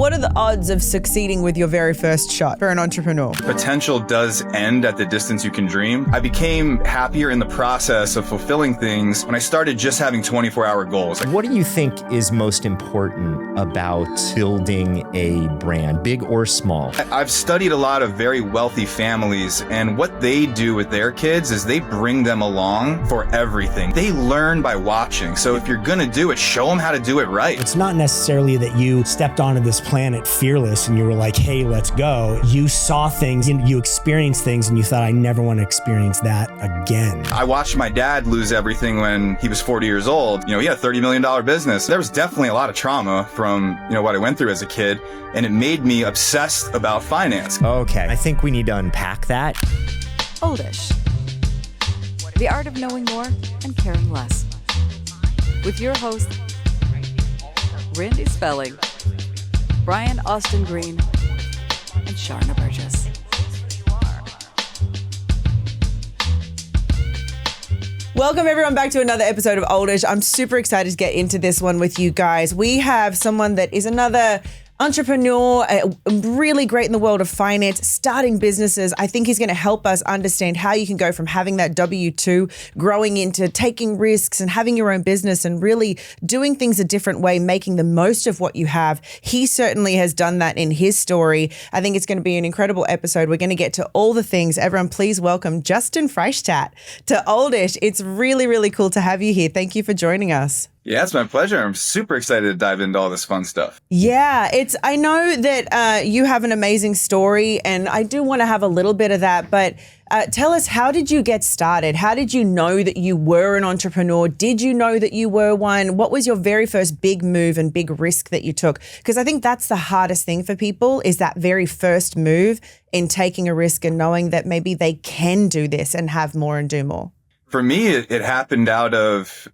What are the odds of succeeding with your very first shot for an entrepreneur? Potential does end at the distance you can dream. I became happier in the process of fulfilling things when I started just having 24-hour goals. What do you think is most important about building a brand, big or small? I've studied a lot of very wealthy families, and what they do with their kids is they bring them along for everything. They learn by watching. So if you're going to do it, show them how to do it right. It's not necessarily that you stepped onto this planet fearless and you were like, hey, let's go. You saw things and you experienced things and you thought, I never want to experience that again. I watched my dad lose everything when he was 40 years old. He had a $30 million business. There was definitely a lot of trauma from, what I went through as a kid, and it made me obsessed about finance. Okay, I think we need to unpack that. Oldish. The art of knowing more and caring less. With your host, Randy Spelling, Brian Austin Green, and Sharna Burgess. Welcome everyone back to another episode of Oldish. I'm super excited to get into this one with you guys. We have someone that is another entrepreneur, really great in the world of finance, starting businesses. I think he's going to help us understand how you can go from having that W-2, growing into taking risks and having your own business and really doing things a different way, making the most of what you have. He certainly has done that in his story. I think it's going to be an incredible episode. We're going to get to all the things. Everyone, please welcome Justin Freishtat to Oldish. It's really, really cool to have you here. Thank you for joining us. Yeah, it's my pleasure. I'm super excited to dive into all this fun stuff. Yeah, I know that you have an amazing story, and I do want to have a little bit of that, but tell us, how did you get started? How did you know that you were an entrepreneur? Did you know that you were one? What was your very first big move and big risk that you took? Because I think that's the hardest thing for people, is that very first move in taking a risk and knowing that maybe they can do this and have more and do more. For me, it happened out of,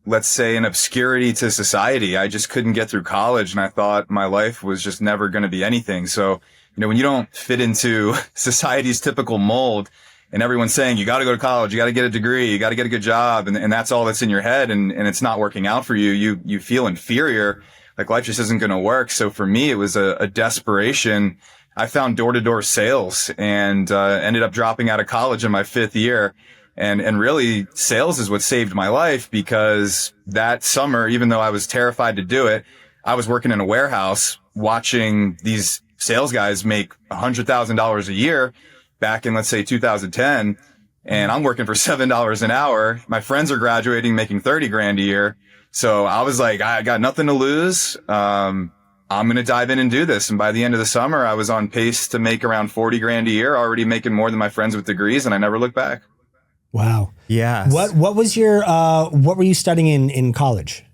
let's say, an obscurity to society. I just couldn't get through college, and I thought my life was just never going to be anything. So, when you don't fit into society's typical mold and everyone's saying, you got to go to college, you got to get a degree, you got to get a good job, and that's all that's in your head, and it's not working out for you, you feel inferior, like life just isn't going to work. So for me, it was a desperation. I found door-to-door sales and ended up dropping out of college in my 5th year. And really, sales is what saved my life, because that summer, even though I was terrified to do it, I was working in a warehouse watching these sales guys make $100,000 a year back in, let's say, 2010. And I'm working for $7 an hour. My friends are graduating, making 30 grand a year. So I was like, I got nothing to lose. I'm going to dive in and do this. And by the end of the summer, I was on pace to make around 40 grand a year, already making more than my friends with degrees. And I never looked back. Wow. Yeah. What was your what were you studying in college?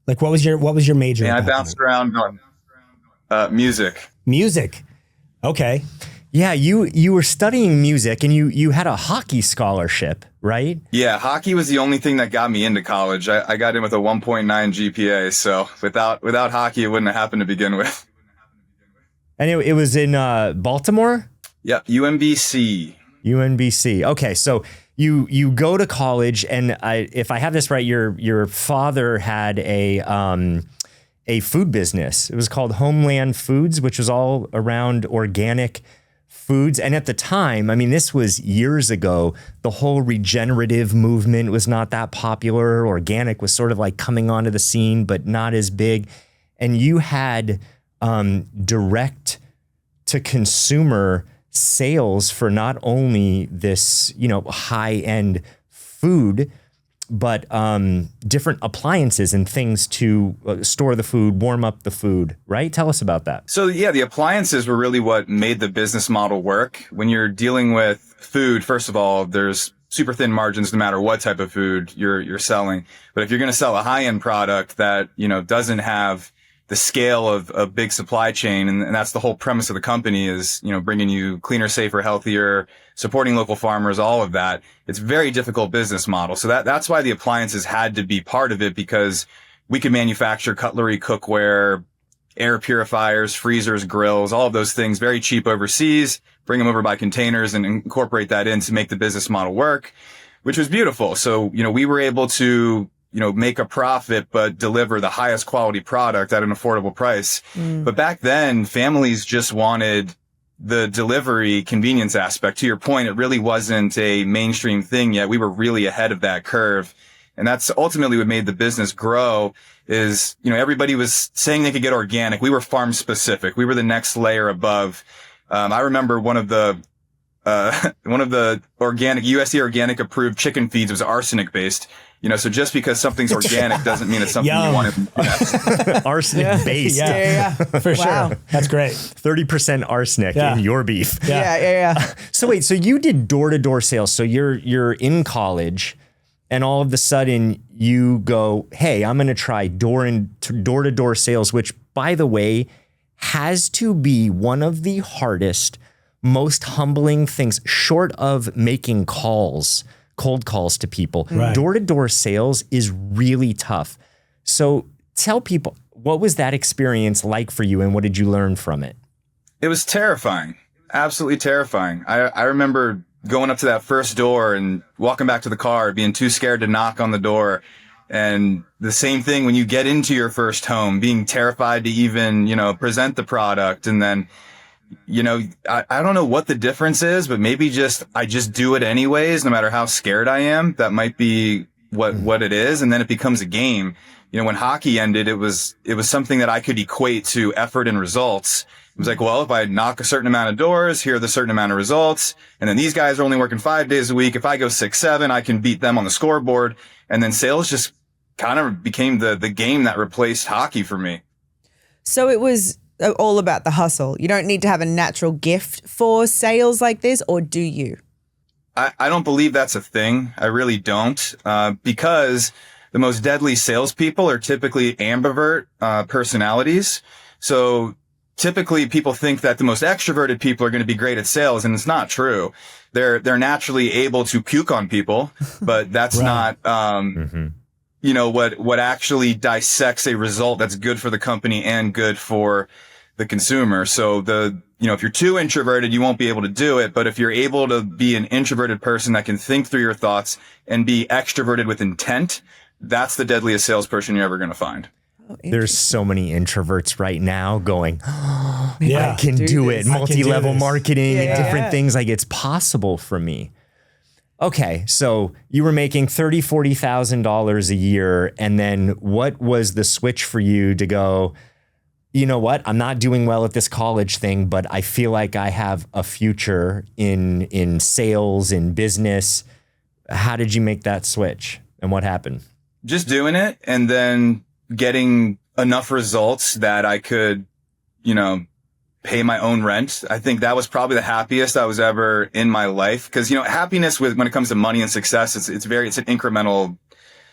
Like what was your major? Yeah, I bounced around on music. Music. Okay. Yeah, you were studying music and you had a hockey scholarship, right? Yeah, hockey was the only thing that got me into college. I got in with a 1.9 GPA, so without hockey, it wouldn't have happened to begin with. And it was in Baltimore? Yep, UMBC. UNBC. Okay, so you go to college, and if I have this right, your father had a food business. It was called Homeland Foods, which was all around organic foods. And at the time, I mean, this was years ago, the whole regenerative movement was not that popular. Organic was sort of like coming onto the scene, but not as big. And you had direct to consumer sales for not only this, high-end food, but different appliances and things to store the food, warm up the food, right? Tell us about that. So yeah, the appliances were really what made the business model work. When you're dealing with food, first of all, there's super thin margins no matter what type of food you're selling. But if you're going to sell a high-end product that, doesn't have the scale of a big supply chain, and that's the whole premise of the company, is, bringing you cleaner, safer, healthier, supporting local farmers, all of that. It's a very difficult business model. So that's why the appliances had to be part of it, because we could manufacture cutlery, cookware, air purifiers, freezers, grills, all of those things very cheap overseas, bring them over by containers and incorporate that in to make the business model work, which was beautiful. So, we were able to make a profit, but deliver the highest quality product at an affordable price. But back then, families just wanted the delivery convenience aspect. To your point, it really wasn't a mainstream thing yet. We were really ahead of that curve. And that's ultimately what made the business grow is, everybody was saying they could get organic. We were farm specific. We were the next layer above. I remember one of the organic USDA organic approved chicken feeds was arsenic based. So just because something's organic doesn't mean it's something you want to. Arsenic based. Yeah. For sure. That's great. 30% arsenic in your beef. Yeah. So wait, so you did door-to-door sales. So you're in college and all of a sudden you go, hey, I'm going to try door-to-door sales, which by the way, has to be one of the hardest, most humbling things short of making cold calls to people. Right. Door-to-door sales is really tough. So tell people, what was that experience like for you and what did you learn from it? It was terrifying. Absolutely terrifying. I remember going up to that first door and walking back to the car, being too scared to knock on the door. And the same thing when you get into your first home, being terrified to even, present the product. And then, I don't know what the difference is, but maybe I just do it anyways, no matter how scared I am. That might be what it is. And then it becomes a game. When hockey ended, it was something that I could equate to effort and results. It was like, well, if I knock a certain amount of doors, here are the certain amount of results. And then these guys are only working 5 days a week. If I go 6, 7, I can beat them on the scoreboard. And then sales just kind of became the game that replaced hockey for me. So it was all about the hustle. You don't need to have a natural gift for sales like this, or do you? I don't believe that's a thing. I really don't. Because the most deadly salespeople are typically ambivert personalities. So typically people think that the most extroverted people are going to be great at sales, and it's not true. They're naturally able to puke on people, but that's not what actually dissects a result that's good for the company and good for the consumer. So if you're too introverted, you won't be able to do it. But if you're able to be an introverted person that can think through your thoughts and be extroverted with intent, that's the deadliest salesperson you're ever going to find. There's so many introverts right now going, I can do it. Multi-level marketing and different things. Like it's possible for me. Okay. So you were making $30,000, $40,000 a year. And then what was the switch for you to go, you know what? I'm not doing well at this college thing, but I feel like I have a future in sales, in business. How did you make that switch and what happened? Just doing it and then getting enough results that I could, pay my own rent. I think that was probably the happiest I was ever in my life. Cause, happiness when it comes to money and success, it's an incremental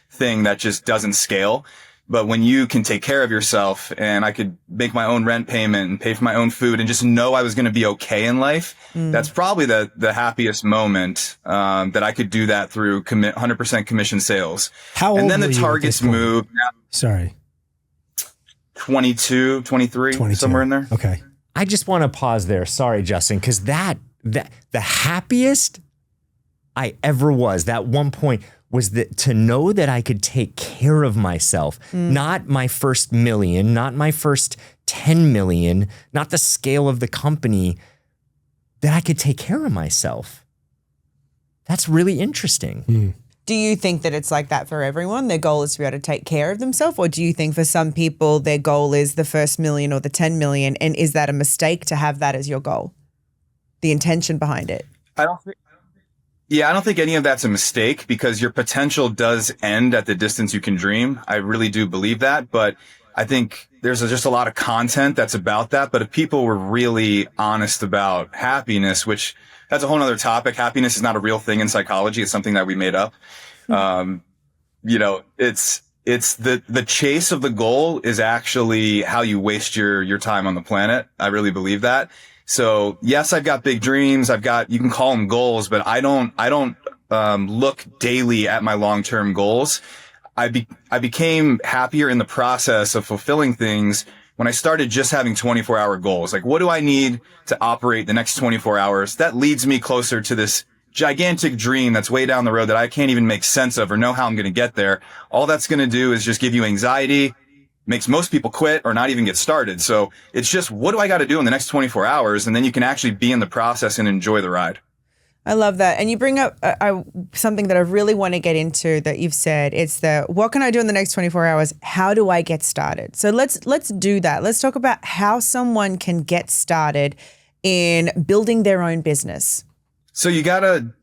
thing that just doesn't scale. But when you can take care of yourself and I could make my own rent payment and pay for my own food and just know I was going to be okay in life, that's probably the happiest moment, that I could do that through 100% commission sales. How old and then were the you targets moved. Sorry. 22, 23, somewhere in there. Okay. I just want to pause there. Sorry, Justin, because that the happiest I ever was, that one point was that to know that I could take care of myself, not my first million, not my first 10 million, not the scale of the company, that I could take care of myself. That's really interesting. Do you think that it's like that for everyone? Their goal is to be able to take care of themselves? Or do you think for some people their goal is the first million or the 10 million? And is that a mistake to have that as your goal? The intention behind it? I don't think any of that's a mistake because your potential does end at the distance you can dream. I really do believe that. But I think there's just a lot of content that's about that. But if people were really honest about happiness, which that's a whole nother topic. Happiness is not a real thing in psychology. It's something that we made up. It's the chase of the goal is actually how you waste your time on the planet. I really believe that. So yes, I've got big dreams. you can call them goals, but I don't look daily at my long-term goals. I became happier in the process of fulfilling things when I started just having 24-hour goals. Like, what do I need to operate the next 24 hours? That leads me closer to this gigantic dream that's way down the road that I can't even make sense of or know how I'm going to get there, all that's going to do is just give you anxiety, makes most people quit or not even get started. So it's just, what do I got to do in the next 24 hours? And then you can actually be in the process and enjoy the ride. I love that. And you bring up something that I really want to get into that you've said. It's what can I do in the next 24 hours? How do I get started? So let's do that. Let's talk about how someone can get started in building their own business. So you got to,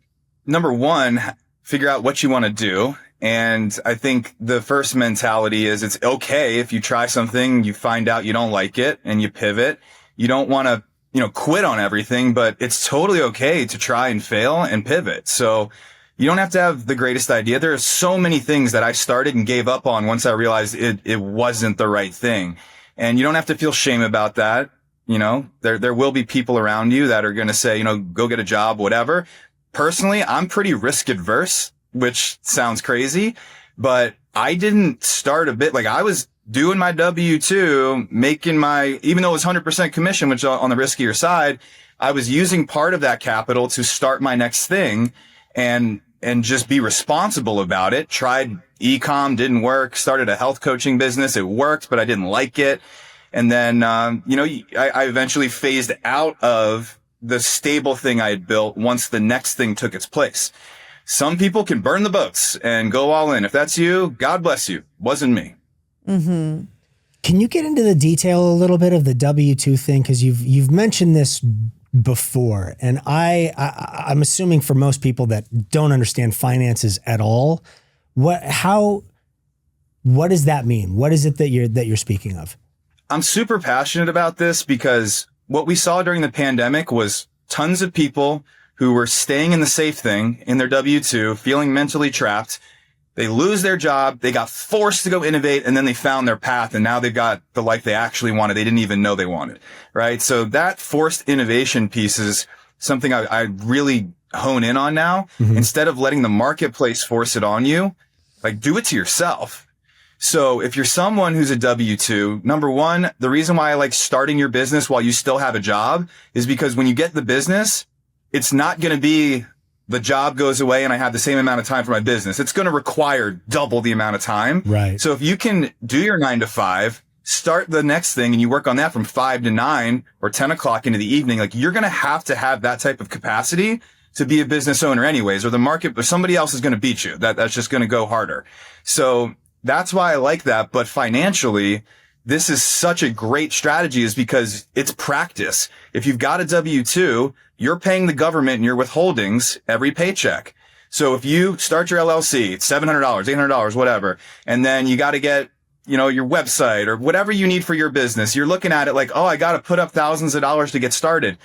number one, figure out what you want to do. And I think the first mentality is it's okay if you try something, you find out you don't like it and you pivot. You don't want to quit on everything, but it's totally okay to try and fail and pivot. So you don't have to have the greatest idea. There are so many things that I started and gave up on once I realized it wasn't the right thing. And you don't have to feel shame about that. There will be people around you that are going to say, go get a job, whatever. Personally, I'm pretty risk adverse, which sounds crazy, but I didn't start a bit like I was doing my W-2, making even though it was 100% commission, which on the riskier side, I was using part of that capital to start my next thing and just be responsible about it. Tried e-com, didn't work, started a health coaching business. It worked, but I didn't like it. And then, I eventually phased out of the stable thing I had built once the next thing took its place. Some people can burn the boats and go all in. If that's you, God bless you. Wasn't me. Mm-hmm. Can you get into the detail a little bit of the W-2 thing? Because you've mentioned this before, and I'm assuming for most people that don't understand finances at all, what does that mean? What is it that you're speaking of? I'm super passionate about this because what we saw during the pandemic was tons of people who were staying in the safe thing in their W-2, feeling mentally trapped. They lose their job. They got forced to go innovate, and then they found their path, and now they've got the life they actually wanted. They didn't even know they wanted, right? So that forced innovation piece is something I really hone in on now. Mm-hmm. Instead of letting the marketplace force it on you, like do it to yourself. So if you're someone who's a W-2, number one, the reason why I like starting your business while you still have a job is because when you get the business, it's not going to be the job goes away and I have the same amount of time for my business. It's going to require double the amount of time. Right. So if you can do your 9 to 5, start the next thing and you work on that from 5 to 9 or 10 o'clock into the evening, like you're going to have that type of capacity to be a business owner anyways, or the market, or somebody else is going to beat you. That's just going to go harder. So that's why I like that. But financially, this is such a great strategy is because it's practice. If you've got a W-2, you're paying the government and your withholdings every paycheck. So if you start your LLC, it's $700, $800, whatever, and then you got to get, your website or whatever you need for your business, you're looking at it like, oh, I got to put up thousands of dollars to get started.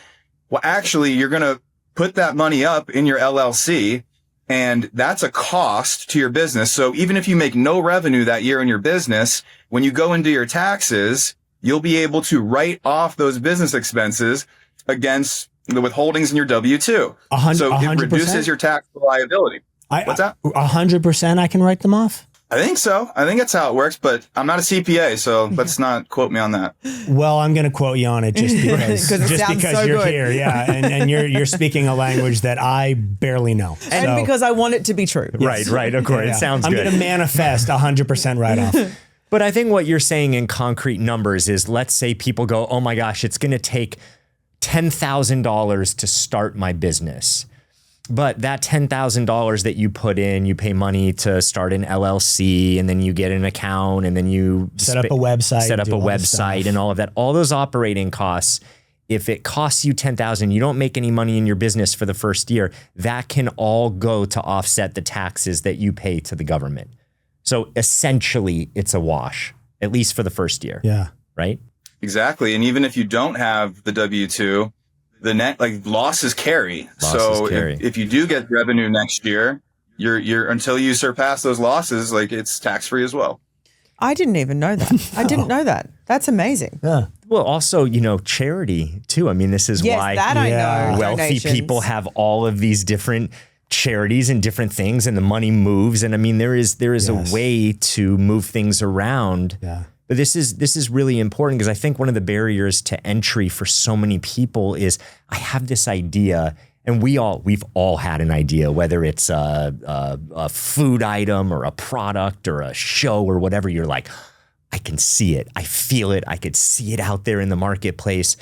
Well, actually, you're going to put that money up in your LLC, and that's a cost to your business. So even if you make no revenue that year in your business, when you go into your taxes, you'll be able to write off those business expenses against the withholdings in your W-2. So it reduces your tax liability. What's that? 100% I can write them off? I think so. I think that's how it works, but I'm not a CPA, so let's not quote me on that. Well, I'm going to quote you on it just because you're here. Yeah. And you're speaking a language that I barely know. And because I want it to be true. Yes. Right. Of course. Yeah. It sounds good. I'm going to manifest 100% write off. But I think what you're saying in concrete numbers is, let's say people go, oh my gosh, it's going to take $10,000 to start my business. But that $10,000 that you put in, you pay money to start an LLC, and then you get an account, and then you set up a website, and all of that. All those operating costs, if it costs you $10,000, you don't make any money in your business for the first year, that can all go to offset the taxes that you pay to the government. So essentially, it's a wash, at least for the first year. Yeah. Right? Exactly. And even if you don't have the W-2, the net, like losses carry. If you do get revenue next year, you're until you surpass those losses, like it's tax free as well. I didn't even know that. I didn't know that. That's amazing. Yeah. Well, also, charity too. I mean, this is why that I know. Wealthy people have all of these different charities and different things, and the money moves. And I mean, there is a way to move things around. Yeah. But this is really important, because I think one of the barriers to entry for so many people is, I have this idea And we've all had an idea, whether it's a food item or a product or a show or whatever. You're like, I can see it. I feel it. I could see it out there in the marketplace.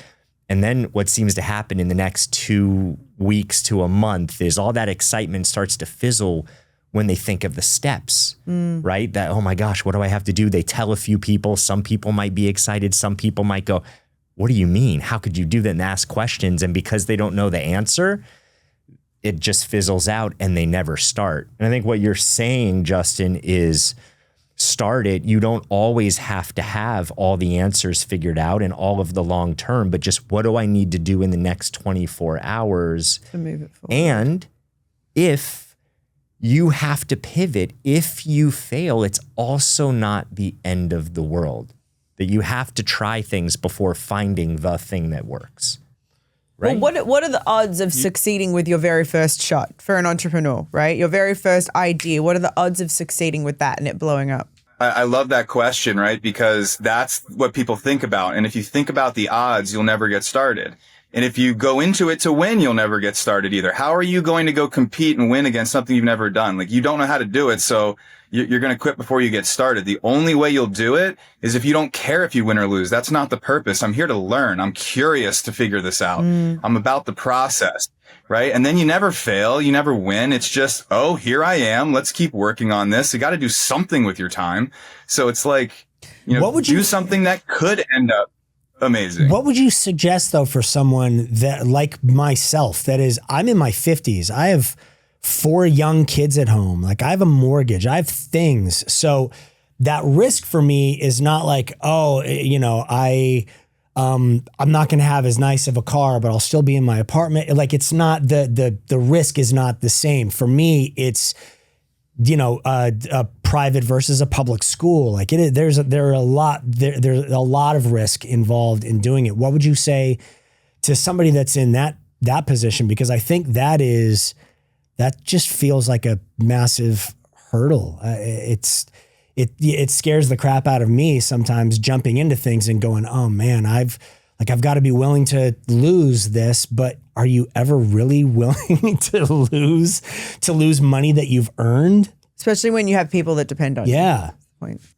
And then what seems to happen in the next 2 weeks to a month is all that excitement starts to fizzle when they think of the steps, right? That, oh my gosh, what do I have to do? They tell a few people. Some people might be excited. Some people might go, what do you mean? How could you do that? And ask questions. And because they don't know the answer, it just fizzles out and they never start. And I think what you're saying, Justin, is start it. You don't always have to have all the answers figured out and all of the long term, but just what do I need to do in the next 24 hours to move it forward? And if you have to pivot, if you fail, it's also not the end of the world. That you have to try things before finding the thing that works. Right? Well, what are the odds of succeeding with your very first shot for an entrepreneur, right? Your very first idea. What are the odds of succeeding with that and it blowing up? I love that question, right? Because that's what people think about. And if you think about the odds, you'll never get started. And if you go into it to win, you'll never get started either. How are you going to go compete and win against something you've never done? Like, you don't know how to do it, so you're going to quit before you get started. The only way you'll do it is if you don't care if you win or lose. That's not the purpose. I'm here to learn. I'm curious to figure this out. I'm about the process, right? And then you never fail. You never win. It's just, oh, here I am. Let's keep working on this. You got to do something with your time. So it's like, what would you do something that could end up amazing. What would you suggest though for someone that, like myself, that is, I'm in my 50s. I have 4 young kids at home. Like, I have a mortgage. I have things. So that risk for me is not like, oh, I'm not going to have as nice of a car, but I'll still be in my apartment. Like, it's not the risk is not the same for me. It's, a private versus a public school. Like, there's a lot of risk involved in doing it. What would you say to somebody that's in that position? Because I think that just feels like a massive hurdle. It scares the crap out of me sometimes, jumping into things and going, oh man, I've got to be willing to lose this, but are you ever really willing to lose money that you've earned? Especially when you have people that depend on you. Yeah.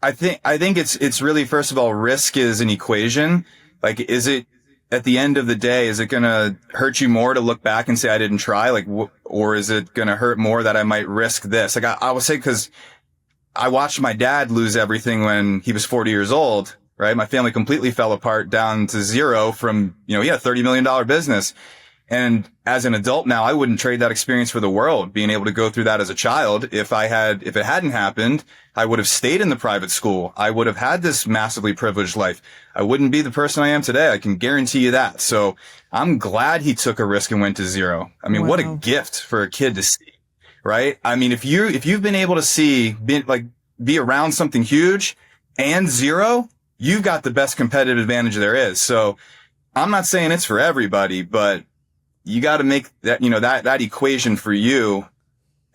I think it's really, first of all, risk is an equation. Like, is it, at the end of the day, is it going to hurt you more to look back and say, I didn't try? Like, or is it going to hurt more that I might risk this? Like, I would say, because I watched my dad lose everything when he was 40 years old, right? My family completely fell apart down to zero from, he had a $30 million business. And as an adult now, I wouldn't trade that experience for the world, being able to go through that as a child. If it hadn't happened, I would have stayed in the private school. I would have had this massively privileged life. I wouldn't be the person I am today. I can guarantee you that. So I'm glad he took a risk and went to zero. I mean, What a gift for a kid to see, right? I mean, if you've been able to be around something huge and zero, you've got the best competitive advantage there is. So I'm not saying it's for everybody, but you got to make that, that equation for you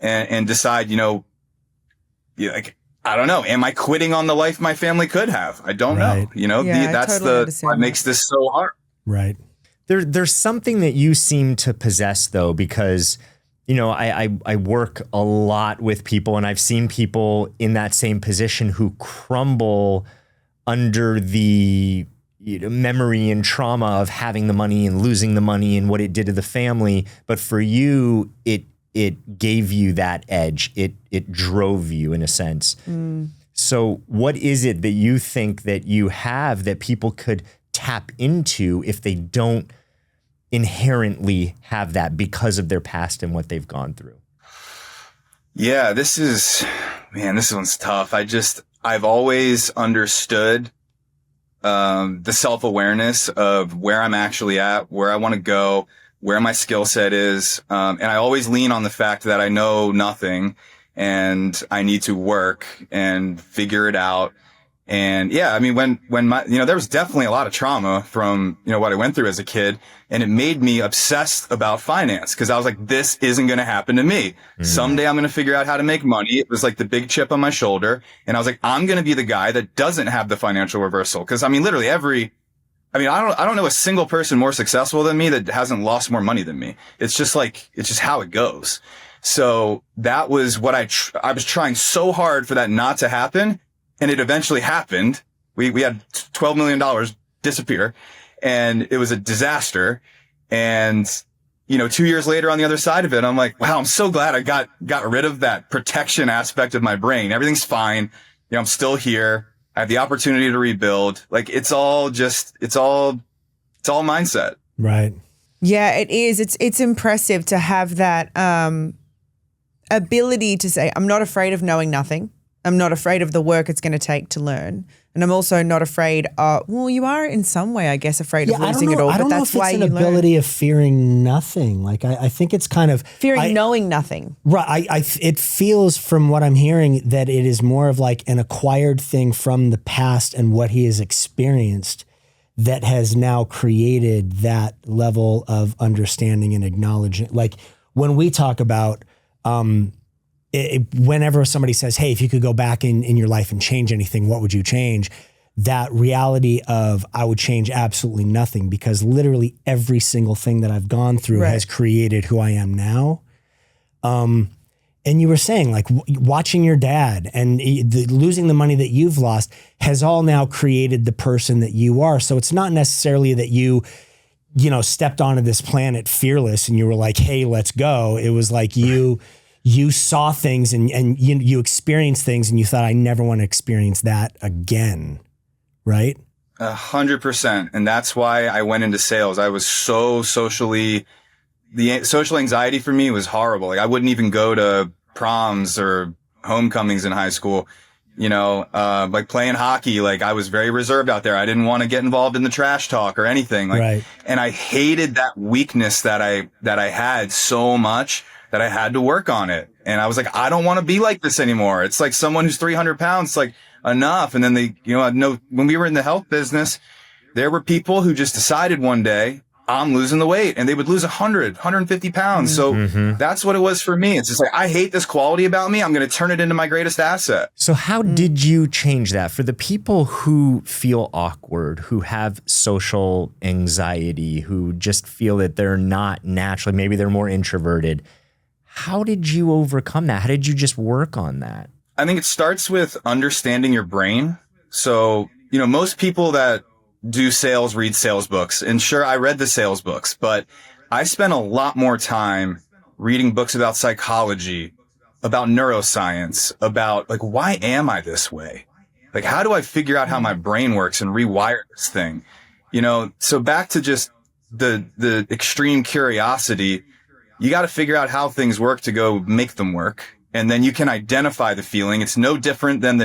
and decide, like, I don't know. Am I quitting on the life my family could have? I don't know. That's what makes this so hard. Right. There's something that you seem to possess though, because, I work a lot with people and I've seen people in that same position who crumble under the memory and trauma of having the money and losing the money and what it did to the family. But for you, it gave you that edge. It drove you in a sense. So what is it that you think that you have that people could tap into if they don't inherently have that because of their past and what they've gone through? Yeah, this one's tough. I've always understood the self-awareness of where I'm actually at, where I want to go, where my skill set is. And I always lean on the fact that I know nothing and I need to work and figure it out. And yeah, I mean, when there was definitely a lot of trauma from, what I went through as a kid, and it made me obsessed about finance because I was like, this isn't going to happen to me. Someday I'm going to figure out how to make money. It was like the big chip on my shoulder. And I was like, I'm going to be the guy that doesn't have the financial reversal. Cause I mean, literally every I mean, I don't know a single person more successful than me that hasn't lost more money than me. It's just how it goes. So that was what I was trying so hard for that not to happen. And it eventually happened. We had $12 million disappear, and it was a disaster. And, 2 years later on the other side of it, I'm like, wow, I'm so glad I got rid of that protection aspect of my brain. Everything's fine. I'm still here. I have the opportunity to rebuild. Like it's all mindset. Right. Yeah, it is. It's impressive to have that ability to say, I'm not afraid of knowing nothing. I'm not afraid of the work it's going to take to learn. And I'm also not afraid of, well, you are in some way, I guess, afraid of losing it all. I don't know if it's an ability of fearing nothing. Like I think it's kind of fearing knowing nothing. Right. It feels from what I'm hearing that it is more of like an acquired thing from the past and what he has experienced that has now created that level of understanding and acknowledgement. Like when we talk about, whenever somebody says, hey, if you could go back in your life and change anything, what would you change? That reality of I would change absolutely nothing because literally every single thing that I've gone through has created who I am now. And you were saying like watching your dad and losing the money that you've lost has all now created the person that you are. So it's not necessarily that you stepped onto this planet fearless and you were like, hey, let's go. It was like you saw things and you experienced things and you thought, I never want to experience that again. Right? 100%. And that's why I went into sales. I was so the social anxiety for me was horrible. Like I wouldn't even go to proms or homecomings in high school, like playing hockey. Like I was very reserved out there. I didn't want to get involved in the trash talk or anything. Like, and I hated that weakness that I had so much that I had to work on it. And I was like, I don't want to be like this anymore. It's like someone who's 300 pounds, like enough. And then I know when we were in the health business, there were people who just decided one day, I'm losing the weight, and they would lose 100, 150 pounds. So that's what it was for me. It's just like, I hate this quality about me. I'm going to turn it into my greatest asset. So how did you change that for the people who feel awkward, who have social anxiety, who just feel that they're not naturally, maybe they're more introverted? How did you overcome that? How did you just work on that? I think it starts with understanding your brain. So, most people that do sales read sales books. And sure, I read the sales books, but I spent a lot more time reading books about psychology, about neuroscience, about like, why am I this way? Like, how do I figure out how my brain works and rewire this thing? So back to just the extreme curiosity, you got to figure out how things work to go make them work. And then you can identify the feeling. It's no different than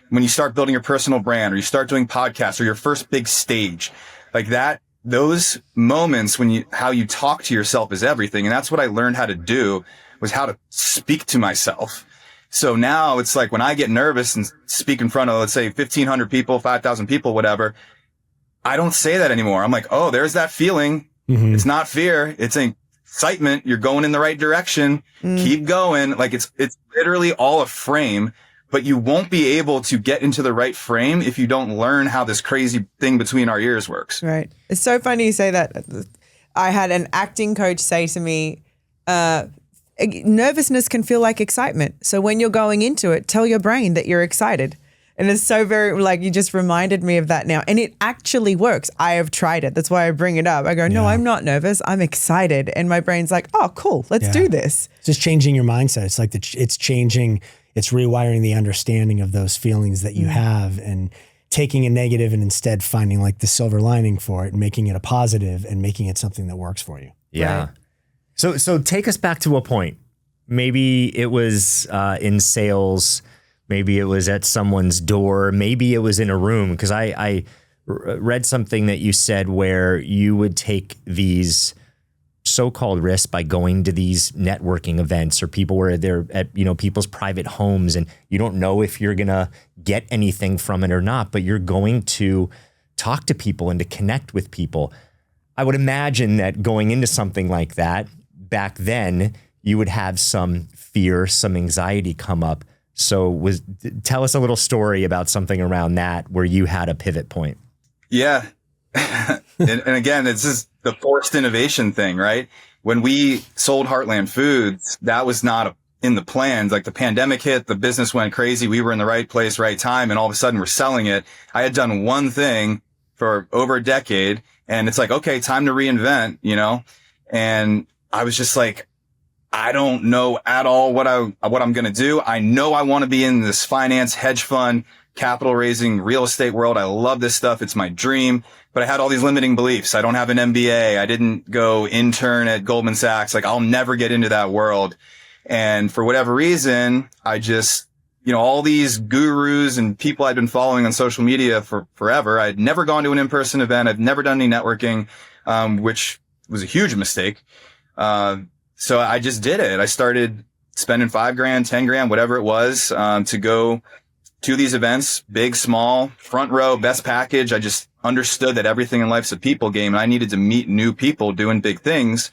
when you start building your personal brand or you start doing podcasts or your first big stage like that. Those moments how you talk to yourself is everything. And that's what I learned how to do, was how to speak to myself. So now it's like when I get nervous and speak in front of, let's say 1,500 people, 5,000 people, whatever, I don't say that anymore. I'm like, oh, there's that feeling. Mm-hmm. It's not fear. It's excitement. You're going in the right direction. Keep going. Like it's literally all a frame, but you won't be able to get into the right frame if you don't learn how this crazy thing between our ears works. Right. It's so funny you say that. I had an acting coach say to me, nervousness can feel like excitement. So when you're going into it, tell your brain that you're excited. And it's so very, like, you just reminded me of that now. And it actually works. I have tried it. That's why I bring it up. I go, no, I'm not nervous. I'm excited. And my brain's like, oh, cool. Let's do this. It's just changing your mindset. It's like it's rewiring the understanding of those feelings that you have and taking a negative and instead finding like the silver lining for it and making it a positive and making it something that works for you. Yeah. Right. So take us back to a point. Maybe it was in sales. Maybe it was at someone's door. Maybe it was in a room. Because I read something that you said where you would take these so-called risks by going to these networking events or people where they're at, people's private homes and you don't know if you're going to get anything from it or not, but you're going to talk to people and to connect with people. I would imagine that going into something like that back then, you would have some fear, some anxiety come up. So tell us a little story about something around that where you had a pivot point. Yeah. and again, it's just the forced innovation thing, right? When we sold Heartland Foods, that was not in the plans. Like the pandemic hit, the business went crazy. We were in the right place, right time. And all of a sudden we're selling it. I had done one thing for over a decade, and it's like, okay, time to reinvent, you know? And I was just like, I don't know at all what I'm going to do. I know I want to be in this finance, hedge fund, capital raising, real estate world. I love this stuff. It's my dream, but I had all these limiting beliefs. I don't have an MBA. I didn't go intern at Goldman Sachs. Like, I'll never get into that world. And for whatever reason, I just, you know, all these gurus and people I'd been following on social media for forever. I'd never gone to an in-person event. I've never done any networking, which was a huge mistake. So I just did it. I started spending $5,000, $10,000, whatever it was, to go to these events, big, small, front row, best package. I just understood that everything in life's a people game, and I needed to meet new people doing big things.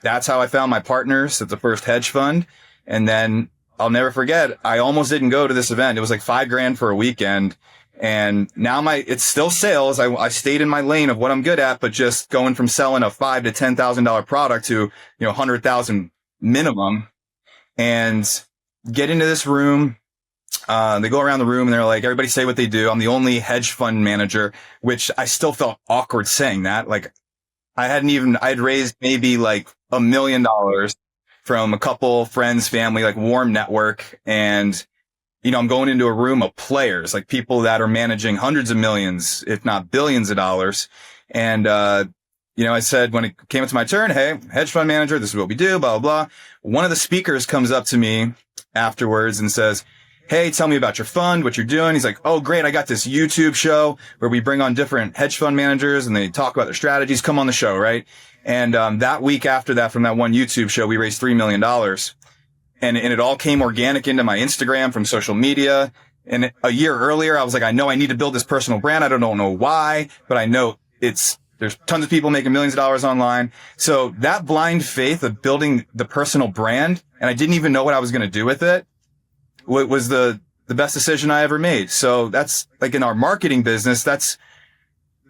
That's how I found my partners at the first hedge fund. And then I'll never forget, I almost didn't go to this event. It was like $5,000 for a weekend. And now it's still sales. I stayed in my lane of what I'm good at, but just going from selling a $5,000 to $10,000 product to, you know, 100,000 minimum, and get into this room. They go around the room and they're like, everybody say what they do. I'm the only hedge fund manager, which I still felt awkward saying that. Like, I'd raised maybe like $1 million from a couple friends, family, like warm network. And, you know, I'm going into a room of players, like people that are managing hundreds of millions, if not billions of dollars. And, you know, I said, when it came to my turn, hey, hedge fund manager, this is what we do, blah, blah, blah. One of the speakers comes up to me afterwards and says, hey, tell me about your fund, what you're doing. He's like, oh, great. I got this YouTube show where we bring on different hedge fund managers and they talk about their strategies. Come on the show, right? And that week after that, from that one YouTube show, we raised $3 million. And it all came organic into my Instagram from social media. And a year earlier, I was like, I know I need to build this personal brand. I don't know why, but I know there's tons of people making millions of dollars online. So that blind faith of building the personal brand, and I didn't even know what I was going to do with it, was the best decision I ever made. So that's like in our marketing business, that's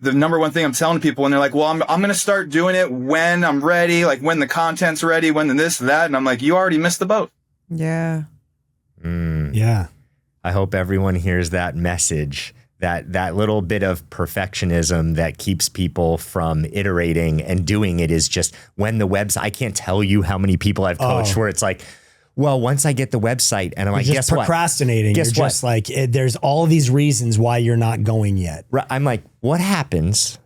the number one thing I'm telling people when they're like, well, I'm going to start doing it when I'm ready, like when the content's ready, when this, that. And I'm like, you already missed the boat. Yeah. Yeah. I hope everyone hears that message, that little bit of perfectionism that keeps people from iterating and doing it is just when the website, I can't tell you how many people I've coached where it's like, well, once I get the website and I'm like, guess what? Procrastinating. Guess you're what? just like, there's all these reasons why you're not going yet. I'm like, what happens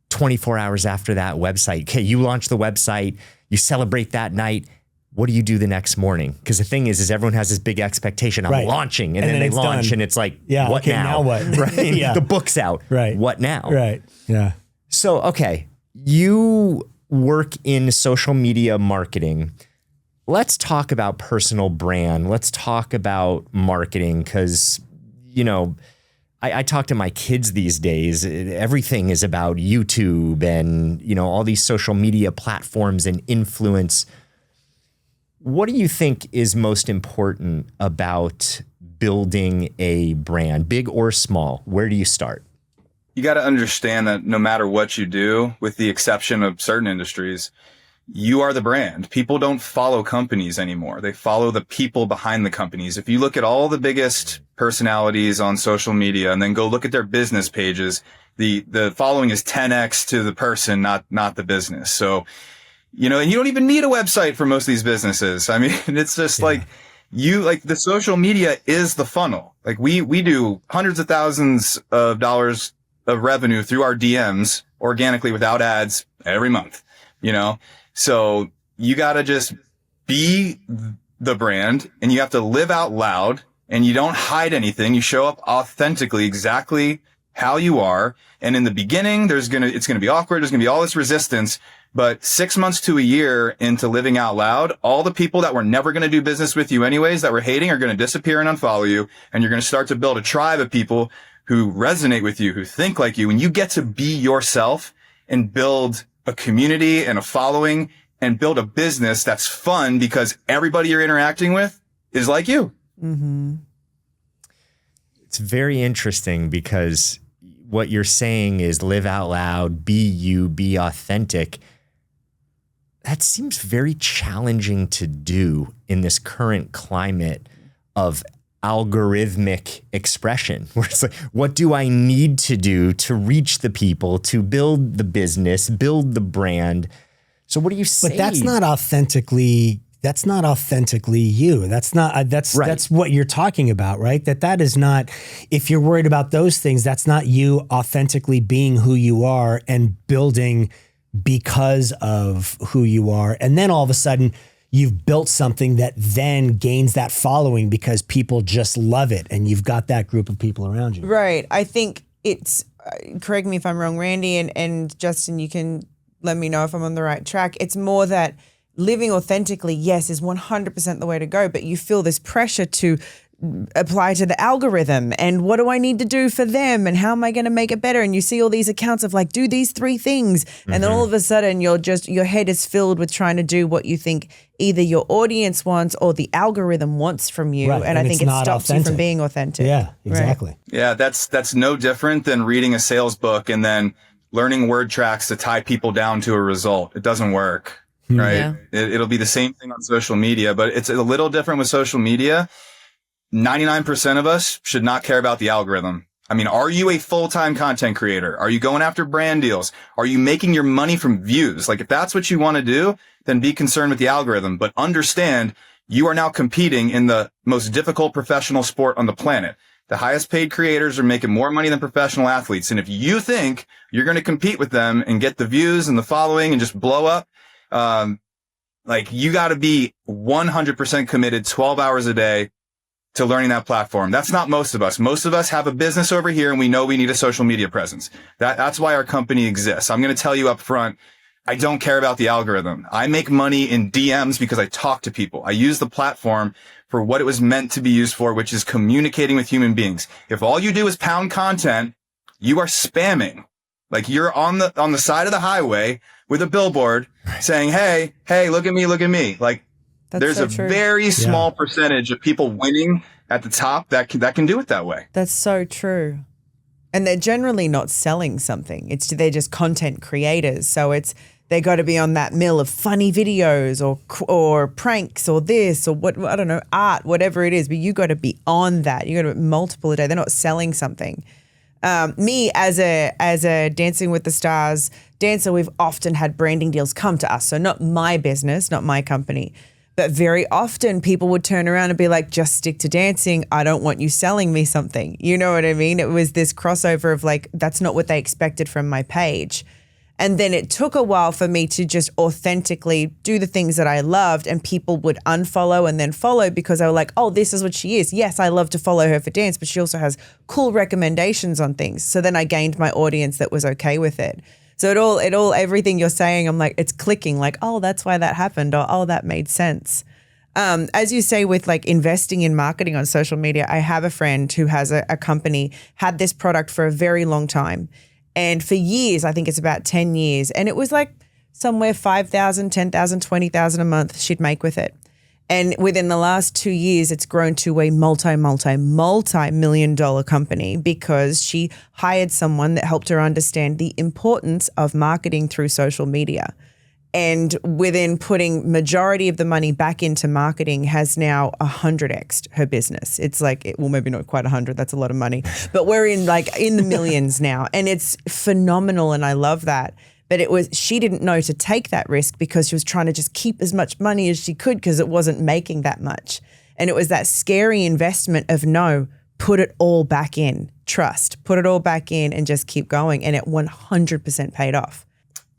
24 hours after that website? Okay, you launch the website, you celebrate that night. What do you do the next morning? Because the thing is everyone has this big expectation. I'm launching, and then they launch, done. And it's like, what now? What? Right? Yeah. The book's out. Right. What now? Right. Yeah. So, okay, you work in social media marketing. Let's talk about personal brand. Let's talk about marketing because, you know, I talk to my kids these days. Everything is about YouTube and, you know, all these social media platforms and influence. What do you think is most important about building a brand, big or small? Where do you start? You got to understand that no matter what you do, with the exception of certain industries, you are the brand. People don't follow companies anymore. They follow the people behind the companies. If you look at all the biggest personalities on social media and then go look at their business pages, the following is 10x to the person, not the business. So, you know, and you don't even need a website for most of these businesses. I mean, it's just like the social media is the funnel. Like we do hundreds of thousands of dollars of revenue through our DMs organically without ads every month, you know? So you got to just be the brand and you have to live out loud and you don't hide anything. You show up authentically, exactly how you are. And in the beginning, it's going to be awkward. There's going to be all this resistance, but 6 months to a year into living out loud, all the people that were never going to do business with you anyways, that were hating, are going to disappear and unfollow you. And you're going to start to build a tribe of people who resonate with you, who think like you, and you get to be yourself and build a community and a following and build a business that's fun because everybody you're interacting with is like you. Mm-hmm. It's very interesting because what you're saying is live out loud, be you, be authentic. That seems very challenging to do in this current climate of algorithmic expression, where it's like, what do I need to do to reach the people, to build the business, build the brand? So what do you say? But that's not authentically you. That's what you're talking about, right? That is not, if you're worried about those things, that's not you authentically being who you are and building because of who you are. And then all of a sudden you've built something that then gains that following because people just love it. And you've got that group of people around you. Right. I think it's, correct me if I'm wrong, Randy and Justin, you can let me know if I'm on the right track. It's more that living authentically, yes, is 100% the way to go, but you feel this pressure to apply to the algorithm and what do I need to do for them and how am I going to make it better? And you see all these accounts of like, do these 3 things. And then all of a sudden your head is filled with trying to do what you think either your audience wants or the algorithm wants from you. Right. And I think it stops you from being authentic. Yeah, exactly. Right. Yeah, that's no different than reading a sales book and then learning word tracks to tie people down to a result. It doesn't work, right? Yeah. It'll be the same thing on social media, but it's a little different with social media. 99% of us should not care about the algorithm. I mean, are you a full-time content creator? Are you going after brand deals? Are you making your money from views? Like if that's what you want to do, then be concerned with the algorithm, but understand you are now competing in the most difficult professional sport on the planet. The highest paid creators are making more money than professional athletes. And if you think you're going to compete with them and get the views and the following and just blow up, like you got to be 100% committed 12 hours a day to learning that platform. That's not most of us. Most of us have a business over here and we know we need a social media presence. That's why our company exists. I'm going to tell you up front, I don't care about the algorithm. I make money in DMs because I talk to people. I use the platform for what it was meant to be used for, which is communicating with human beings. If all you do is pound content, you are spamming. Like you're on the side of the highway with a billboard saying, hey, look at me. Like there's a very small percentage of people winning at the top that can do it that way. That's so true. And they're generally not selling something. They're just content creators. So they got to be on that mill of funny videos or pranks or this or what, I don't know, art, whatever it is. But you got to be on that. You got to be multiple a day. They're not selling something. Me as a Dancing with the Stars dancer, we've often had branding deals come to us. So not my business, not my company. But very often people would turn around and be like, just stick to dancing. I don't want you selling me something. You know what I mean? It was this crossover of like, that's not what they expected from my page. And then it took a while for me to just authentically do the things that I loved, and people would unfollow and then follow because they were like, oh, this is what she is. Yes, I love to follow her for dance, but she also has cool recommendations on things. So then I gained my audience that was okay with it. So everything you're saying, I'm like, it's clicking like, oh, that's why that happened, or, oh, that made sense. As you say, with like investing in marketing on social media, I have a friend who has a company, had this product for a very long time. And for years, I think it's about 10 years. And it was like somewhere 5,000, 10,000, 20,000 a month she'd make with it. And within the last 2 years, it's grown to a multi-million dollar company because she hired someone that helped her understand the importance of marketing through social media. And within putting majority of the money back into marketing has now 100x'd her business. It's like, well, maybe not quite 100. That's a lot of money, but we're in the millions now, and it's phenomenal. And I love that. But she didn't know to take that risk because she was trying to just keep as much money as she could because it wasn't making that much. And it was that scary investment of no, put it all back in, trust, put it all back in and just keep going. And it 100% paid off.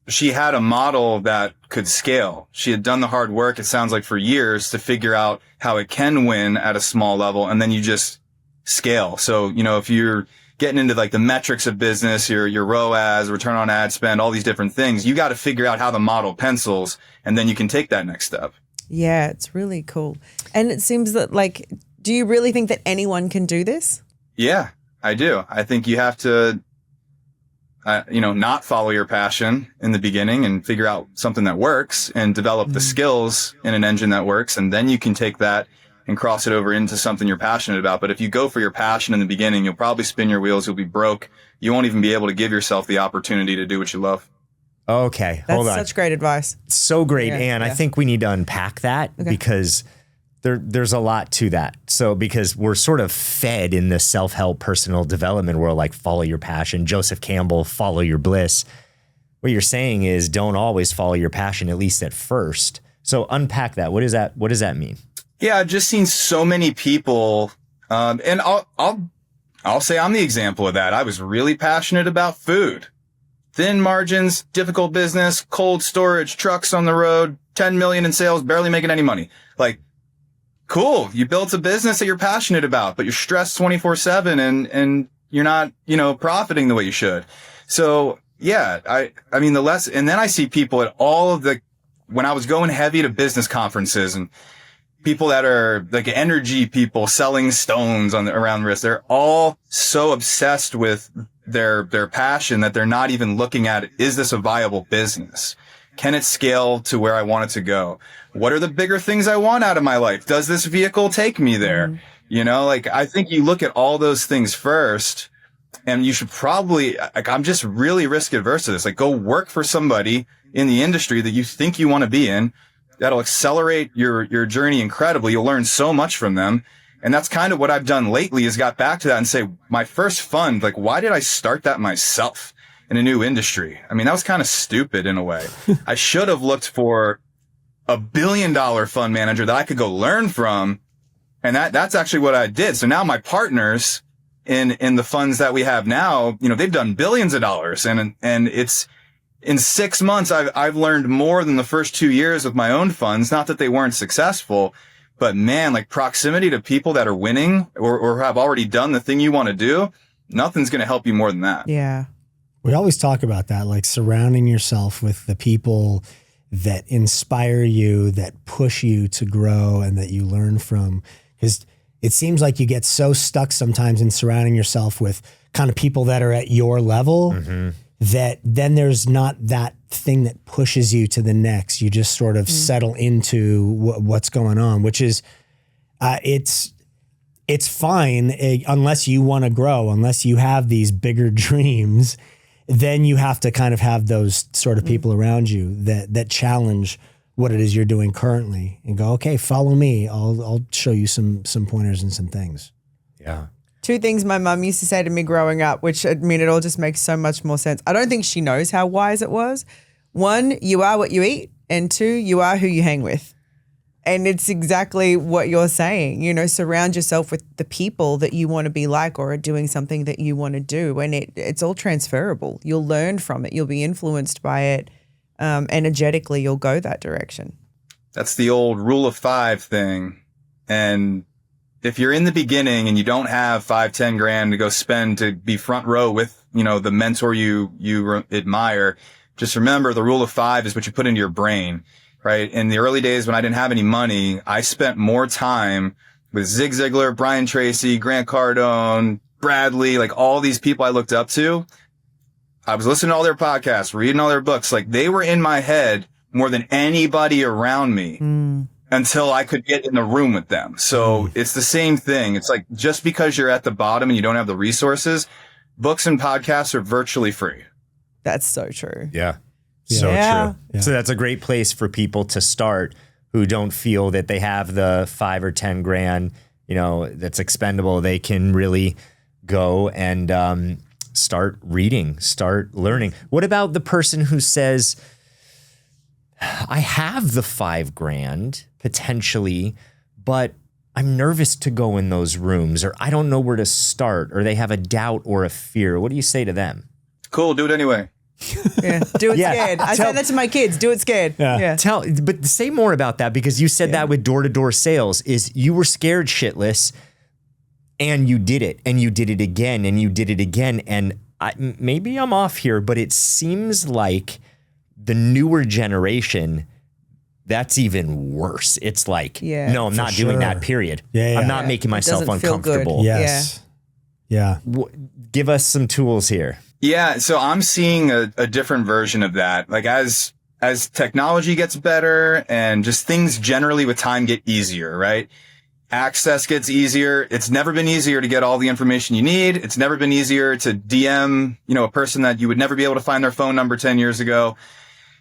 She had a model that could scale. She had done the hard work, it sounds like, for years to figure out how it can win at a small level. And then you just scale. So, if you're getting into like the metrics of business, your ROAS, return on ad spend, all these different things, you got to figure out how the model pencils, and then you can take that next step. Yeah, it's really cool. And it seems that do you really think that anyone can do this? Yeah, I do. I think you have to, not follow your passion in the beginning and figure out something that works and develop the skills in an engine that works. And then you can take that and cross it over into something you're passionate about. But if you go for your passion in the beginning, you'll probably spin your wheels. You'll be broke. You won't even be able to give yourself the opportunity to do what you love. Okay, hold on. That's such great advice. So great. Yeah, and yeah. I think we need to unpack that because there's a lot to that. So because we're sort of fed in the self-help personal development world, like follow your passion, Joseph Campbell, follow your bliss. What you're saying is don't always follow your passion, at least at first. So unpack that. What does that mean? Yeah, I've just seen so many people, and I'll say I'm the example of that. I was really passionate about food. Thin margins, difficult business, cold storage, trucks on the road, 10 million in sales, barely making any money. Like, cool. You built a business that you're passionate about, but you're stressed 24/7 and you're not, profiting the way you should. So yeah, I mean, and then I see people at when I was going heavy to business conferences and people that are like energy people selling stones around wrist, they're all so obsessed with their passion that they're not even looking at, is this a viable business? Can it scale to where I want it to go? What are the bigger things I want out of my life? Does this vehicle take me there? I think you look at all those things first, and you should probably, I'm just really risk adverse to this. Like, go work for somebody in the industry that you think you want to be in. That'll accelerate your journey incredibly. You'll learn so much from them. And that's kind of what I've done lately, is got back to that and say, my first fund, like, why did I start that myself in a new industry? I mean, that was kind of stupid in a way. I should have looked for $1 billion fund manager that I could go learn from. And that's actually what I did. So now my partners in the funds that we have now, they've done billions of dollars. And it's in 6 months, I've learned more than the first 2 years with my own funds. Not that they weren't successful, but man, like, proximity to people that are winning or have already done the thing you want to do, nothing's going to help you more than that. Yeah. We always talk about that, like surrounding yourself with the people that inspire you, that push you to grow, and that you learn from. Because it seems like you get so stuck sometimes in surrounding yourself with kind of people that are at your level, that then there's not that thing that pushes you to the next. You just sort of settle into what's going on, which is, it's fine unless you want to grow, unless you have these bigger dreams. Then you have to kind of have those sort of people around you that challenge what it is you're doing currently and go, okay, follow me. I'll show you some pointers and some things. Yeah. 2 things my mum used to say to me growing up, which, I mean, it all just makes so much more sense. I don't think she knows how wise it was. 1, you are what you eat. And 2, you are who you hang with. And it's exactly what you're saying, surround yourself with the people that you want to be like or are doing something that you want to do. And it's all transferable. You'll learn from it. You'll be influenced by it. Energetically, you'll go that direction. That's the old rule of 5 thing. And if you're in the beginning and you don't have 5-10 grand to go spend to be front row with, the mentor you admire, just remember the rule of 5 is what you put into your brain, right? In the early days when I didn't have any money, I spent more time with Zig Ziglar, Brian Tracy, Grant Cardone, Bradley, like all these people I looked up to. I was listening to all their podcasts, reading all their books. Like, they were in my head more than anybody around me until I could get in the room with them. So it's the same thing. It's like, just because you're at the bottom and you don't have the resources, books and podcasts are virtually free. That's so true. Yeah. So true. Yeah. So that's a great place for people to start who don't feel that they have the 5 or 10 grand, that's expendable. They can really go and start reading, start learning. What about the person who says, I have the 5 grand potentially, but I'm nervous to go in those rooms, or I don't know where to start, or they have a doubt or a fear. What do you say to them? Cool, do it anyway. Yeah, do it scared. I say that to my kids. Do it scared. Yeah. But say more about that, because you said that with door-to-door sales is you were scared shitless and you did it, and you did it again, and you did it again. And maybe I'm off here, but it seems like the newer generation, that's even worse. It's like, no, I'm not doing that, period. I'm not making myself uncomfortable. Yes. Yeah. Give us some tools here. Yeah. So I'm seeing a different version of that. Like, as technology gets better and just things generally with time get easier, right? access gets easier. It's never been easier to get all the information you need. It's never been easier to DM, a person that you would never be able to find their phone number 10 years ago.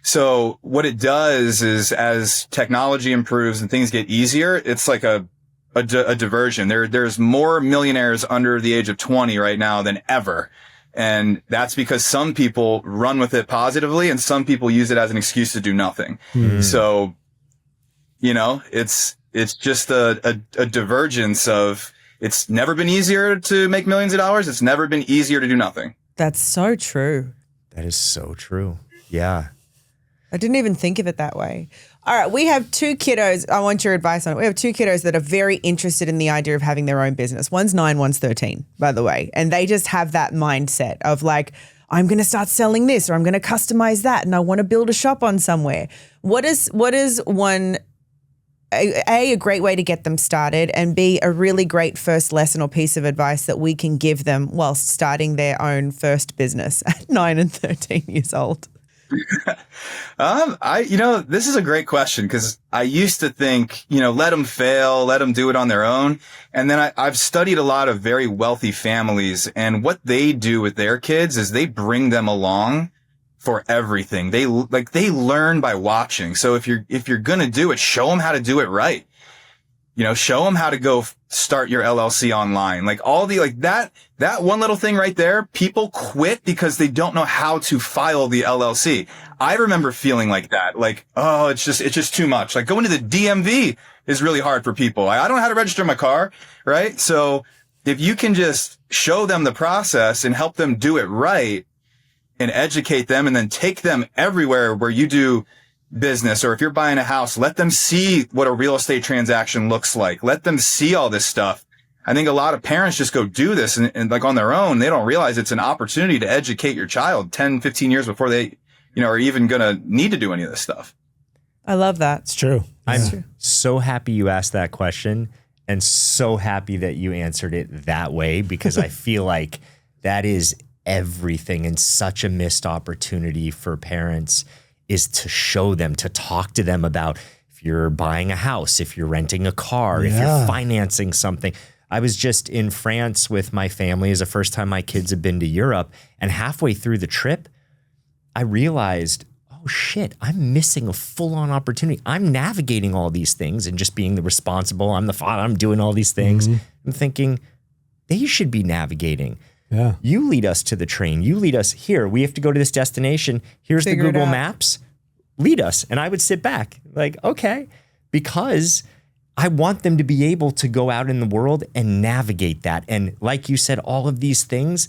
So what it does is, as technology improves and things get easier, it's like a diversion. There's more millionaires under the age of 20 right now than ever. And that's because some people run with it positively and some people use it as an excuse to do nothing. So, it's just a divergence of, it's never been easier to make millions of dollars. It's never been easier to do nothing. That's so true. That is so true. Yeah. I didn't even think of it that way. All right, we have 2 kiddos. I want your advice on it. We have 2 kiddos that are very interested in the idea of having their own business. One's 9, one's 13, by the way. And they just have that mindset of like, I'm going to start selling this, or I'm going to customize that, and I want to build a shop on somewhere. What is one, a great way to get them started, and B, a really great first lesson or piece of advice that we can give them whilst starting their own first business at 9 and 13 years old? This is a great question, because I used to think, let them fail, let them do it on their own. And then I've studied a lot of very wealthy families, and what they do with their kids is they bring them along for everything. They learn by watching. So if you're going to do it, show them how to do it right. Show them how to go start your LLC online. Like all that one little thing right there, people quit because they don't know how to file the LLC. I remember feeling like that. Like, oh, it's just too much. Like going to the DMV is really hard for people. I don't know how to register my car, right? So if you can just show them the process and help them do it right and educate them, and then take them everywhere where you do business, or if you're buying a house, let them see what a real estate transaction looks like. Let them see all this stuff. I think a lot of parents just go do this and like on their own. They don't realize it's an opportunity to educate your child 10, 15 years before they, are even going to need to do any of this stuff. I love that. It's true. I'm so happy you asked that question, and so happy that you answered it that way, because I feel like that is everything, and such a missed opportunity for parents is to show them, to talk to them about if you're buying a house, if you're renting a car, if you're financing something. I was just in France with my family. It's the first time my kids have been to Europe. And halfway through the trip, I realized, oh shit, I'm missing a full-on opportunity. I'm navigating all these things and just being the responsible. I'm the father, I'm doing all these things. I'm thinking, they should be navigating. Yeah. You lead us to the train. You lead us here. We have to go to this destination. Here's the Google Maps. Lead us. And I would sit back like, okay, because I want them to be able to go out in the world and navigate that. And like you said, all of these things,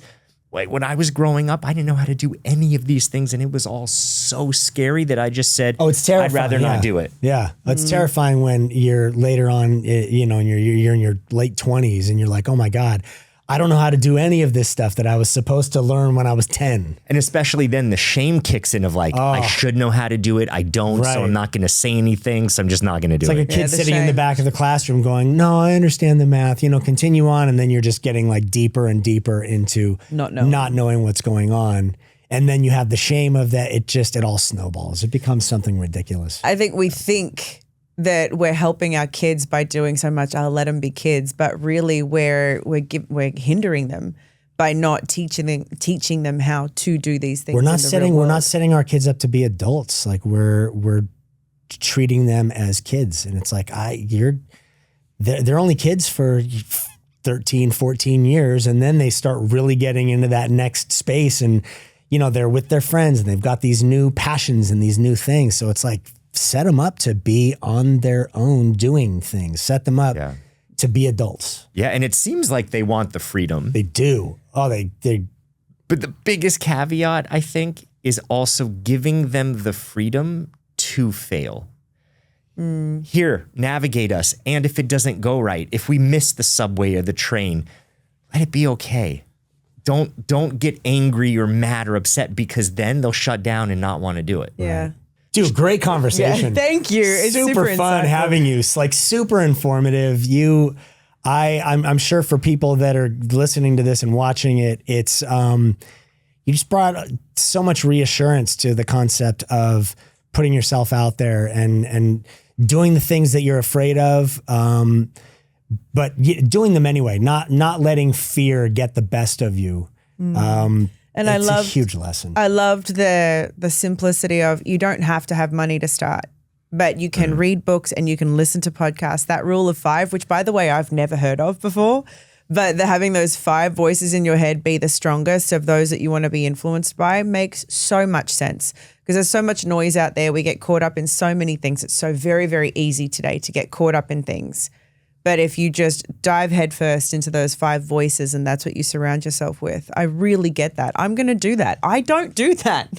like when I was growing up, I didn't know how to do any of these things. And it was all so scary that I just said, oh, it's terrifying. I'd rather not do it. Yeah. It's terrifying when you're later on, and you're in your late 20s and you're like, oh my God, I don't know how to do any of this stuff that I was supposed to learn when I was 10. And especially then the shame kicks in of like, I should know how to do it. I don't, so I'm not going to say anything. So I'm just not going to do it. It's like a kid sitting in the back of the classroom going, no, I understand the math, continue on. And then you're just getting like deeper and deeper into not knowing what's going on. And then you have the shame of that. It all snowballs. It becomes something ridiculous. I think we think that we're helping our kids by doing so much. I'll let them be kids, but really we're hindering them by not teaching them how to do these things. We're not setting our kids up to be adults. Like we're treating them as kids, and it's like they're only kids for 13, 14 years, and then they start really getting into that next space, and they're with their friends and they've got these new passions and these new things. So it's like, set them up to be on their own doing things. Set them up to be adults. Yeah, and it seems like they want the freedom. They do. Oh, they. But the biggest caveat, I think, is also giving them the freedom to fail. Here, navigate us. And if it doesn't go right, if we miss the subway or the train, let it be okay. Don't get angry or mad or upset, because then they'll shut down and not want to do it. Yeah. Right. Dude, great conversation. Yeah, thank you. It's super fun having you. It's like super informative. I'm sure for people that are listening to this and watching it, it's you just brought so much reassurance to the concept of putting yourself out there and doing the things that you're afraid of, but doing them anyway, not letting fear get the best of you. And it's a huge lesson. I loved the simplicity of you don't have to have money to start, but you can read books and you can listen to podcasts. That rule of 5, which by the way, I've never heard of before, but having those 5 voices in your head be the strongest of those that you want to be influenced by makes so much sense because there's so much noise out there. We get caught up in so many things. It's so very, very easy today to get caught up in things. But if you just dive headfirst into those 5 voices and that's what you surround yourself with, I really get that. I'm going to do that. I don't do that.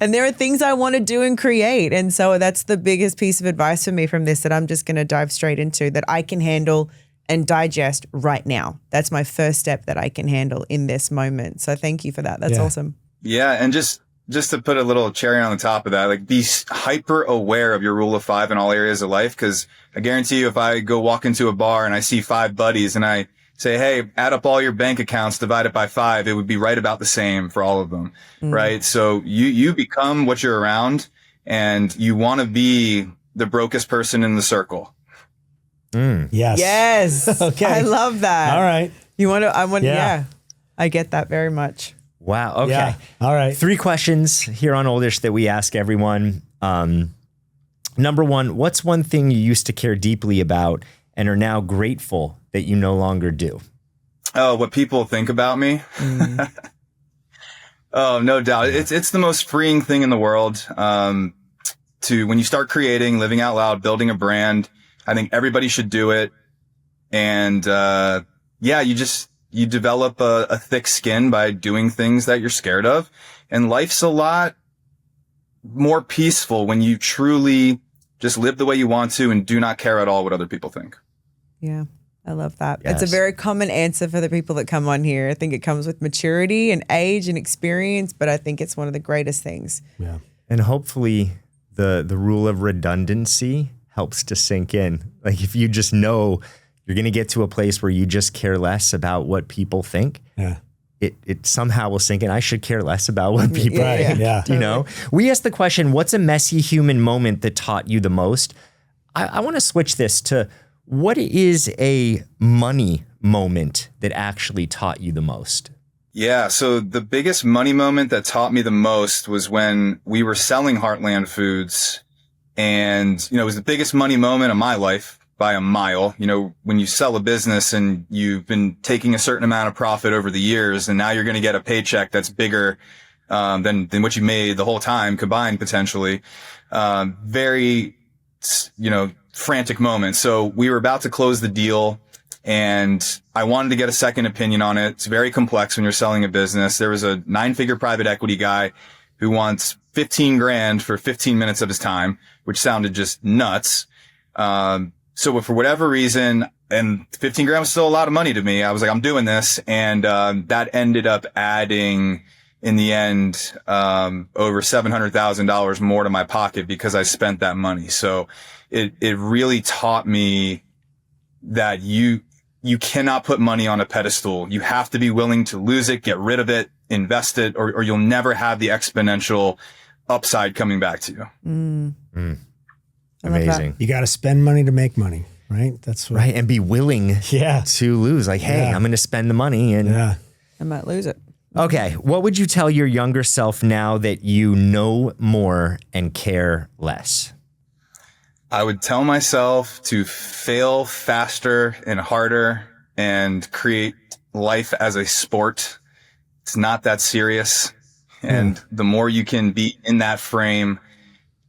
And there are things I want to do and create. And so that's the biggest piece of advice for me from this that I'm just going to dive straight into that I can handle and digest right now. That's my first step that I can handle in this moment. So thank you for that. That's awesome. Yeah. And just to put a little cherry on the top of that, like be hyper aware of your rule of 5 in all areas of life. Cause I guarantee you, if I go walk into a bar and I see 5 buddies and I say, hey, add up all your bank accounts, divide it by 5, it would be right about the same for all of them. Right. So you become what you're around and you want to be the brokest person in the circle. Yes. Yes. Okay. I love that. All right. You want to, yeah. I get that very much. Wow. Okay. Yeah. All right. 3 questions here on Oldish that we ask everyone. Number 1, what's one thing you used to care deeply about and are now grateful that you no longer do? Oh, what people think about me? Oh, no doubt. It's the most freeing thing in the world. When you start creating, living out loud, building a brand, I think everybody should do it. And, you develop a thick skin by doing things that you're scared of. And life's a lot more peaceful when you truly just live the way you want to and do not care at all what other people think. Yeah, I love that. Yes. It's a very common answer for the people that come on here. I think it comes with maturity and age and experience, but I think it's one of the greatest things. Yeah. And hopefully the rule of redundancy helps to sink in. Like if you just know you're going to get to a place where you just care less about what people think. Yeah. It somehow will sink in. I should care less about what people think. Yeah. You know, we asked the question, what's a messy human moment that taught you the most? I want to switch this to what is a money moment that actually taught you the most? Yeah. So the biggest money moment that taught me the most was when we were selling Heartland Foods. And, it was the biggest money moment of my life by a mile. When you sell a business and you've been taking a certain amount of profit over the years and now you're going to get a paycheck that's bigger, than what you made the whole time combined potentially. Very, frantic moment. So we were about to close the deal and I wanted to get a second opinion on it. It's very complex when you're selling a business. There was a 9-figure private equity guy who wants $15,000 for 15 minutes of his time, which sounded just nuts. So for whatever reason, and $15,000 was still a lot of money to me, I was like, I'm doing this. And, that ended up adding in the end, over $700,000 more to my pocket because I spent that money. So it really taught me that you cannot put money on a pedestal. You have to be willing to lose it, get rid of it, invest it, or you'll never have the exponential upside coming back to you. Amazing. You got to spend money to make money, right? That's what, right. And be willing to lose. Like, hey, I'm going to spend the money and I might lose it. Okay. What would you tell your younger self now that you know more and care less? I would tell myself to fail faster and harder and create life as a sport. It's not that serious. And the more you can be in that frame,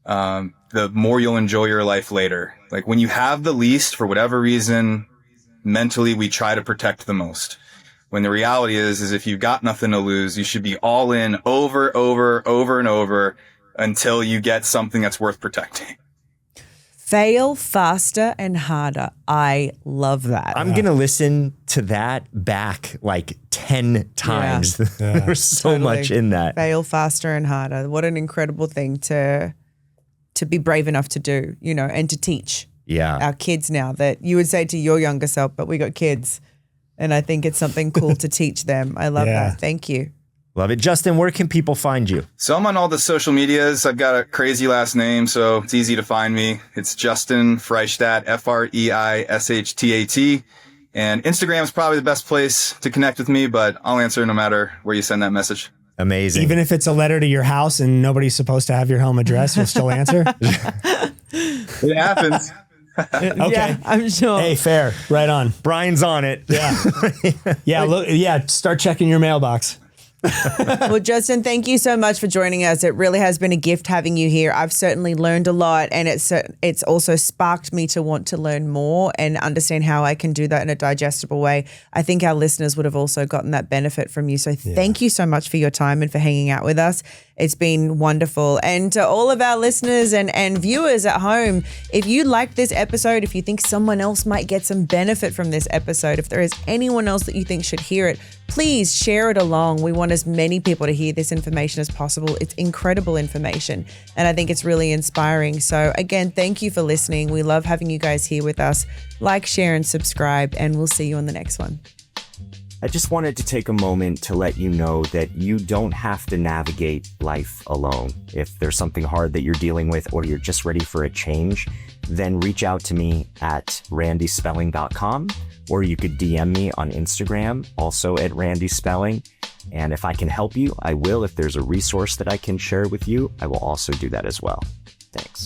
the more you'll enjoy your life later. Like when you have the least, for whatever reason, mentally, we try to protect the most. When the reality is if you've got nothing to lose, you should be all in over and over until you get something that's worth protecting. Fail faster and harder. I love that. I'm going to listen to that back like 10 times. There's so much in that. Fail faster and harder. What an incredible thing to be brave enough to do, and to teach our kids now that you would say to your younger self, but we got kids. And I think it's something cool to teach them. I love that. Thank you. Love it. Justin, where can people find you? So I'm on all the social medias. I've got a crazy last name, so it's easy to find me. It's Justin Freishtat, Freishtat. And Instagram is probably the best place to connect with me, but I'll answer no matter where you send that message. Amazing. Even if it's a letter to your house and nobody's supposed to have your home address, you'll still answer? It happens. Okay. Yeah, I'm sure. Hey, fair. Right on. Brian's on it. Yeah. Yeah, start checking your mailbox. Well, Justin, thank you so much for joining us. It really has been a gift having you here. I've certainly learned a lot, and it's also sparked me to want to learn more and understand how I can do that in a digestible way. I think our listeners would have also gotten that benefit from you. So thank you so much for your time and for hanging out with us. It's been wonderful. And to all of our listeners and viewers at home, if you like this episode, if you think someone else might get some benefit from this episode, if there is anyone else that you think should hear it, please share it along. We want as many people to hear this information as possible. It's incredible information, and I think it's really inspiring. So again, thank you for listening. We love having you guys here with us. Like, share, and subscribe, and we'll see you on the next one. I just wanted to take a moment to let you know that you don't have to navigate life alone. If there's something hard that you're dealing with or you're just ready for a change, then reach out to me at randyspelling.com, or you could DM me on Instagram, also at randyspelling. And if I can help you, I will. If there's a resource that I can share with you, I will also do that as well. Thanks.